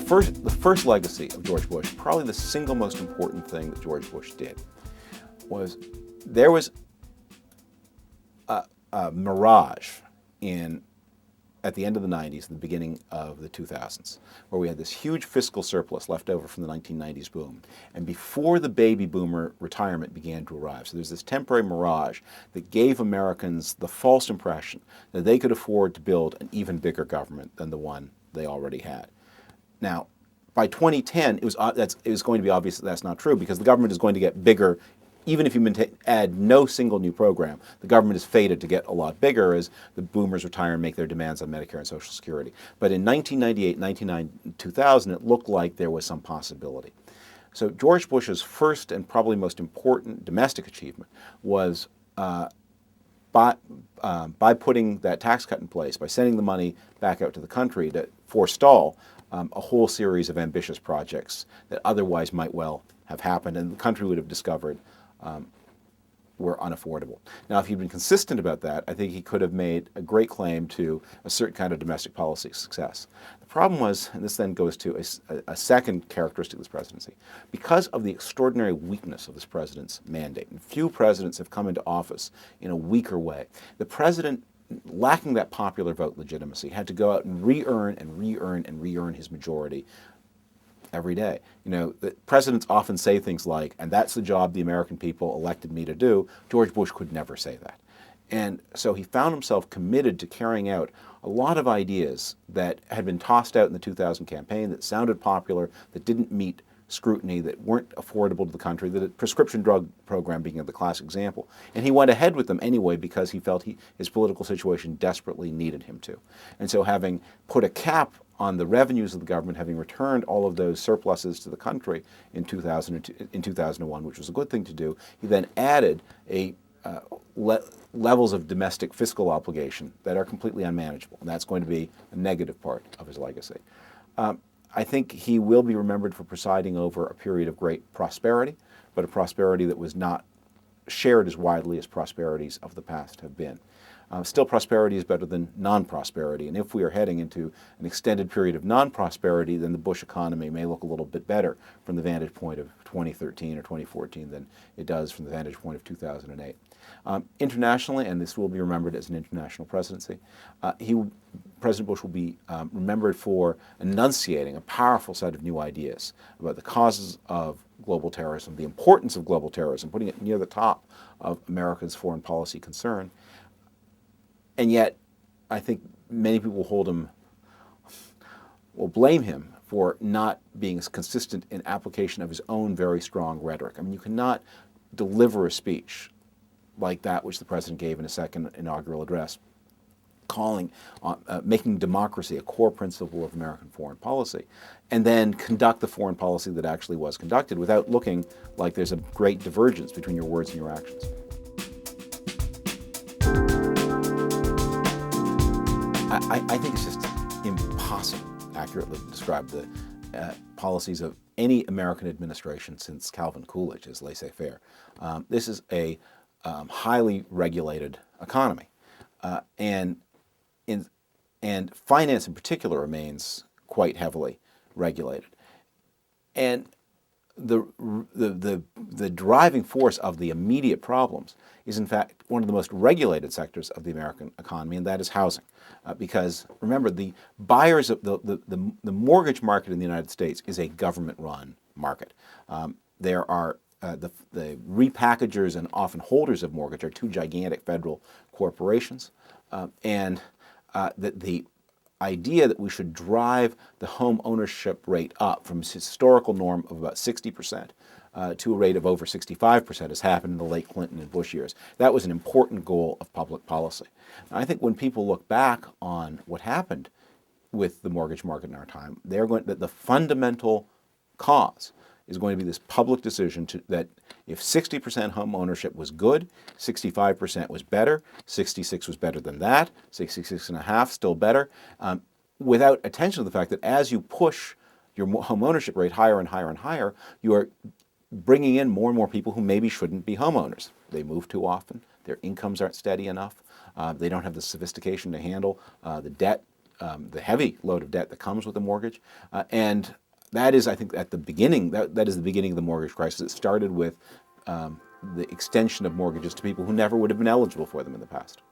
first legacy of George Bush, probably the single most important thing that George Bush did, was there was a mirage at the end of the 90s, the beginning of the 2000s, where we had this huge fiscal surplus left over from the 1990s boom. And before the baby boomer retirement began to arrive, so there's this temporary mirage that gave Americans the false impression that they could afford to build an even bigger government than the one they already had. Now, by 2010, it was going to be obvious that that's not true, because the government is going to get bigger. Even if you add no single new program, the government is fated to get a lot bigger as the boomers retire and make their demands on Medicare and Social Security. But in 1998, 1999, 2000, it looked like there was some possibility. So George Bush's first and probably most important domestic achievement was by putting that tax cut in place, by sending the money back out to the country to forestall a whole series of ambitious projects that otherwise might well have happened and the country would have discovered were unaffordable. Now, if he'd been consistent about that, I think he could have made a great claim to a certain kind of domestic policy success. The problem was, and this then goes to a second characteristic of this presidency, because of the extraordinary weakness of this president's mandate, and few presidents have come into office in a weaker way, the president, lacking that popular vote legitimacy, had to go out and re-earn and re-earn and re-earn his majority every day. You know, the presidents often say things like, and that's the job the American people elected me to do. George Bush could never say that. And so he found himself committed to carrying out a lot of ideas that had been tossed out in the 2000 campaign that sounded popular, that didn't meet scrutiny, that weren't affordable to the country, the prescription drug program being the classic example. And he went ahead with them anyway because he felt his political situation desperately needed him to. And so having put a cap on the revenues of the government, having returned all of those surpluses to the country in 2001, which was a good thing to do, he then added levels of domestic fiscal obligation that are completely unmanageable. And that's going to be a negative part of his legacy. I think he will be remembered for presiding over a period of great prosperity, but a prosperity that was not shared as widely as prosperities of the past have been. Still, prosperity is better than non-prosperity, and if we are heading into an extended period of non-prosperity, then the Bush economy may look a little bit better from the vantage point of 2013 or 2014 than it does from the vantage point of 2008. Internationally, and this will be remembered as an international presidency, President Bush will be remembered for enunciating a powerful set of new ideas about the causes of global terrorism, the importance of global terrorism, putting it near the top of America's foreign policy concern. And yet, I think many people will blame him for not being as consistent in application of his own very strong rhetoric. I mean, you cannot deliver a speech like that which the president gave in his second inaugural address, making democracy a core principle of American foreign policy, and then conduct the foreign policy that actually was conducted without looking like there's a great divergence between your words and your actions. I think it's just impossible accurately to describe the policies of any American administration since Calvin Coolidge as laissez-faire. This is a highly regulated economy, and finance in particular remains quite heavily regulated. And the driving force of the immediate problems is in fact one of the most regulated sectors of the American economy, and that is housing. Because remember, the buyers of the mortgage market in the United States is a government-run market. There are the repackagers and often holders of mortgage are two gigantic federal corporations, and the idea that we should drive the home ownership rate up from its historical norm of about 60% to a rate of over 65% has happened in the late Clinton and Bush years. That was an important goal of public policy. And I think when people look back on what happened with the mortgage market in our time, the fundamental cause is going to be this public decision that if 60% home ownership was good, 65% was better, 66 was better than that, 66.5 still better, without attention to the fact that as you push your home ownership rate higher and higher and higher, you are bringing in more and more people who maybe shouldn't be homeowners. They move too often, their incomes aren't steady enough, they don't have the sophistication to handle the debt the heavy load of debt that comes with a mortgage. And that is, I think, at the beginning, that is the beginning of the mortgage crisis. It started with the extension of mortgages to people who never would have been eligible for them in the past.